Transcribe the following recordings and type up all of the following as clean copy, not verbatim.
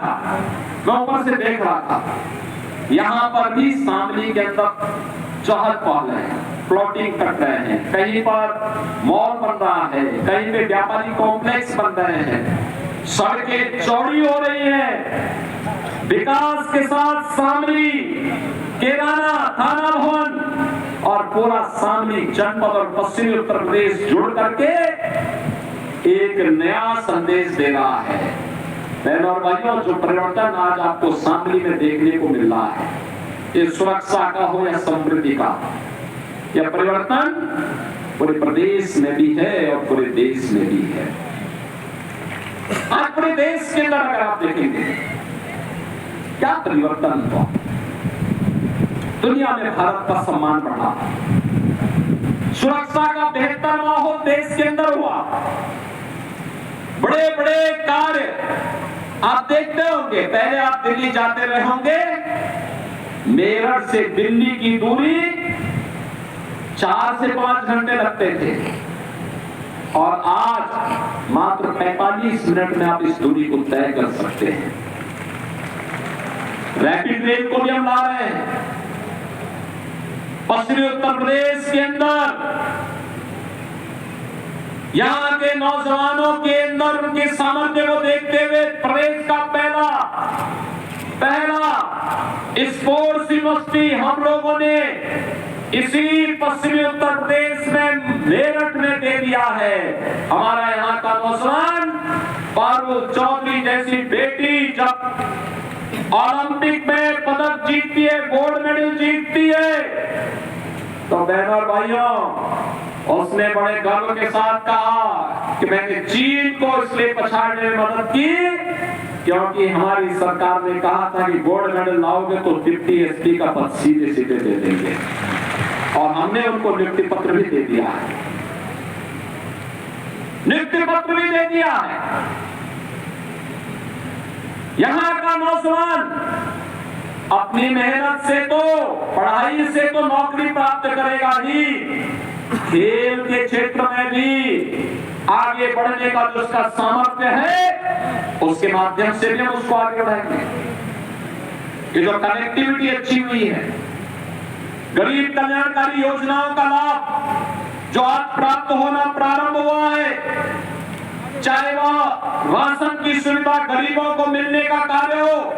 था, मैं ऊपर से देख रहा था, यहाँ पर भी शामली के अंदर चहल पहल है, प्लॉटिंग कर रहे हैं, कहीं पर मॉल बन रहा है, कहीं पे व्यापारिक कॉम्प्लेक्स बन रहे हैं, सड़कें चौड़ी हो रही हैं। विकास के साथ शामली, केराना, थाना भवन और पूरा शामली जनपद और पश्चिमी उत्तर प्रदेश जुड़ करके एक नया संदेश दे रहा है। बहनों और भाइयों, जो परिवर्तन आज आपको शामली में देखने को मिल रहा है, ये सुरक्षा का हो या समृद्धि का, यह परिवर्तन पूरे प्रदेश में भी है और पूरे देश में भी है। आज पूरे देश के अंदर अगर आप देखेंगे क्या परिवर्तन हुआ, दुनिया में भारत का सम्मान बढ़ा, सुरक्षा का बेहतर माहौल देश के अंदर हुआ, बड़े बड़े कार्य आप देखते होंगे। पहले आप दिल्ली जाते रहे होंगे, मेरठ से दिल्ली की दूरी 4 से 5 घंटे लगते थे और आज मात्र 45 मिनट में आप इस दूरी को तय कर सकते हैं। रैपिड रेल को भी हम ला रहे हैं। पश्चिमी उत्तर प्रदेश के अंदर यहाँ के नौजवानों के अंदर उनके सामर्थ्य को देखते हुए प्रदेश का पहला स्पोर्ट्स यूनिवर्सिटी हम लोगों ने इसी पश्चिमी उत्तर प्रदेश में मेरठ में दे दिया है। हमारा यहाँ का नौजवान पारुल चौधरी जैसी बेटी जब ओलंपिक में पदक जीतती है, गोल्ड मेडल जीतती है, तो बहनों और भाइयों, उसने बड़े गर्व के साथ कहा कि मैंने चीन को इसलिए पछाड़ने में मदद की क्योंकि हमारी सरकार ने कहा था कि गोल्ड मेडल लाओगे तो डिप्टी एसपी का पद सीधे सीधे दे देंगे, और हमने उनको नियुक्ति पत्र भी दे दिया है, नियुक्ति पत्र भी दे दिया है। यहां का नौजवान अपनी मेहनत से तो, पढ़ाई से तो नौकरी प्राप्त करेगा ही, खेल के क्षेत्र में भी आगे बढ़ने का जो उसका सामर्थ्य है, उसके माध्यम से भी हम उसको आगे बढ़ाएंगे। ये जो कनेक्टिविटी अच्छी हुई है, गरीब कल्याणकारी योजनाओं का लाभ जो आज प्राप्त होना प्रारंभ हुआ है, चाहे वह राशन की सुविधा गरीबों को मिलने का कार्य हो,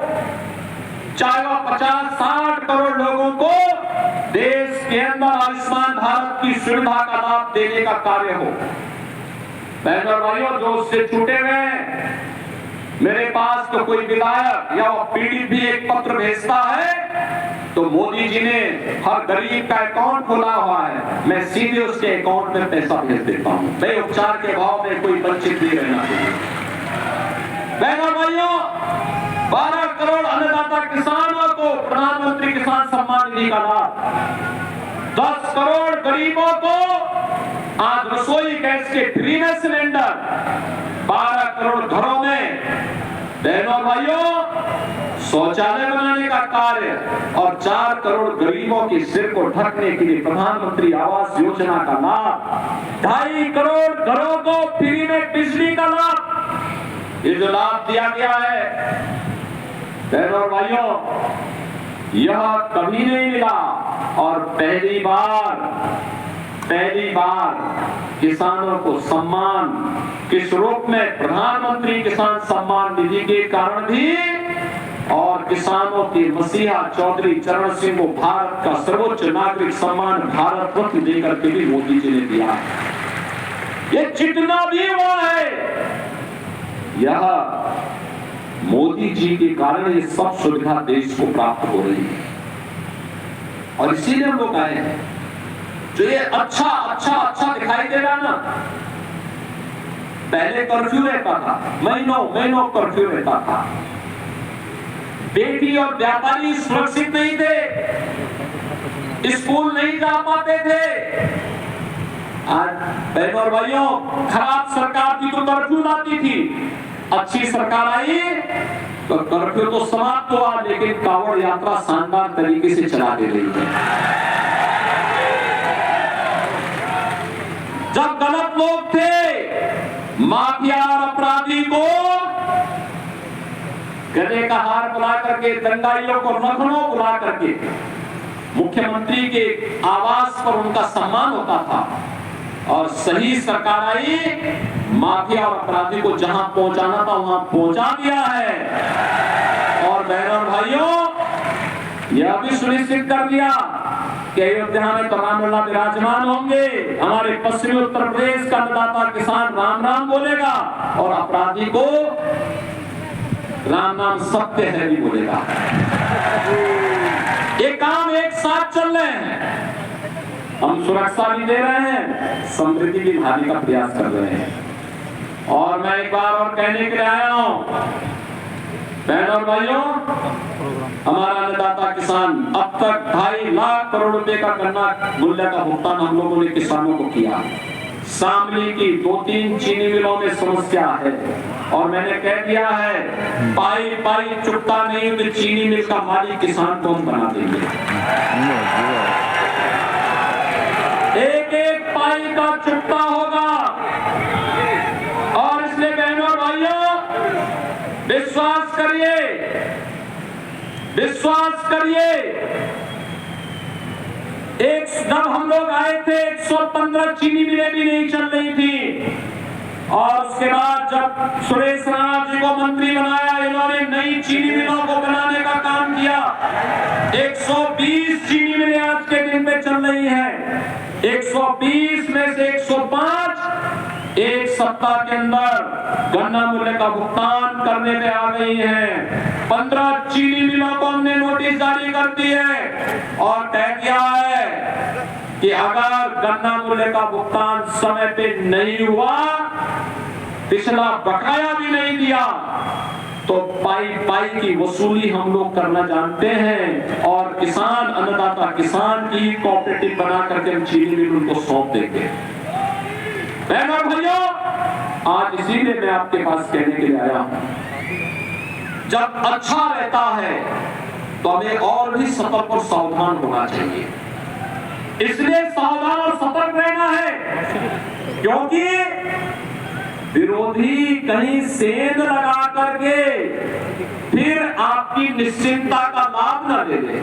चाहे वह 50-60 करोड़ लोगों को देश के अंदर आयुष्मान भारत की सुविधा का लाभ देने का कार्य हो। बहनों और भाइयों, जो उससे छूटे हुए, मेरे पास तो कोई विधायक या पीडीपी एक पत्र भेजता है तो मोदी जी ने हर गरीब का अकाउंट खोला हुआ है, मैं सीधे उसके अकाउंट में पैसा भेज देता हूं, मैं उपचार के भाव में कोई वंचित नहीं रहना चाहिए। बहनों और भाइयों, 12 करोड़ अन्नदाता किसानों को प्रधानमंत्री किसान सम्मान निधि का लाभ, 10 करोड़ गरीबों को आज रसोई गैस के फ्री में सिलेंडर, 12 करोड़ घरों में, बहनों और भाइयों, शौचालय बनाने का कार्य, और 4 करोड़ गरीबों के सिर को ढकने के लिए प्रधानमंत्री आवास योजना का लाभ, 2.5 करोड़ घरों को फ्री में बिजली का लाभ, ये जो लाभ दिया गया है, बहनों और भाइयों, यह कभी नहीं मिला और पहली बार किसानों को सम्मान किस रूप में, प्रधानमंत्री किसान सम्मान निधि के कारण भी, और किसानों के मसीहा चौधरी चरण सिंह को भारत का सर्वोच्च नागरिक सम्मान भारत रत्न देकर के भी मोदी जी ने दिया है। ये जितना भी हुआ है, यह मोदी जी के कारण ये सब सुविधा देश को प्राप्त हो रही है, और इसीलिए हम लोग आए हैं। जो ये अच्छा दिखाई दे रहा ना, पहले कर्फ्यू रहता था, महीनों कर्फ्यू रहता था, बेटी और व्यापारी सुरक्षित नहीं थे, स्कूल नहीं जा पाते थे। आज बहनों और भाइयों, खराब सरकार थी तो कर्फ्यू लाती थी, अच्छी सरकार आई तो कर्फ्यू तो समाप्त हुआ, लेकिन कांवड़ यात्रा शानदार तरीके से चला दे रही है। जब गलत लोग थे, माफिया और अपराधी को गले का हार बुला करके, दंगाइयों को लखनऊ बुला करके मुख्यमंत्री के आवास पर उनका सम्मान होता था और सही सरकार आई, माफिया और अपराधी को जहां पहुंचाना था वहां पहुंचा दिया है। और बहनों और भाइयों, यह भी सुनिश्चित कर दिया कि अयोध्या में तो रामलला विराजमान होंगे। हमारे पश्चिमी उत्तर प्रदेश का अन्नदाता किसान राम राम बोलेगा और अपराधी को राम नाम सत्य है भी बोलेगा। ये काम एक साथ चल रहे हैं। हम सुरक्षा भी दे रहे हैं, समृद्धि भी लाने का प्रयास कर रहे हैं। और मैं एक बार और कहने के लिए आया हूं, बहनों और भाइयों, हमारा अन्नदाता किसान अब तक 2.5 लाख करोड़ रुपए का गन्ना मूल्य का भुगतान हम लोगों ने किसानों को किया। शामली की 2-3 चीनी मिलों में समस्या है और मैंने कह दिया है, पाई पाई चुकता नहीं तो चीनी मिल का मालिक किसान को हम बना देंगे। एक एक पाई का चुकता होगा। और इसलिए बहनों और भाइयों, विश्वास करिए, विश्वास करिए। जब हम लोग आए थे 115 चीनी मिलें भी नहीं चल रही थी और उसके बाद जब सुरेश राणा जी को मंत्री बनाया, इन्होंने नई चीनी मिलों को बनाने का काम किया। 120 चीनी मिलें आज के दिन में चल रही हैं। 120 में से 105 एक सप्ताह के अंदर गन्ना मूल्य का भुगतान करने में आ गई हैं। 15 चीनी मिलों को हमने नोटिस जारी कर दी है और तय किया है कि अगर गन्ना मूल्य का भुगतान समय पे नहीं हुआ, पिछला बकाया भी नहीं दिया, तो पाई पाई की वसूली हम लोग करना जानते हैं और किसान, अन्नदाता किसान की कोऑपरेटिव बना करके हम चीनी मिल उनको सौंप देंगे। बहनों और भाइयों, आज इसीलिए मैं आपके पास कहने के लिए आया हूं, जब अच्छा रहता है तो हमें और भी सतर्क और सावधान होना चाहिए। इसलिए सावधान और सतर्क रहना है क्योंकि विरोधी कहीं सेंध लगा करके फिर आपकी निश्चिंतता का लाभ न ले ले।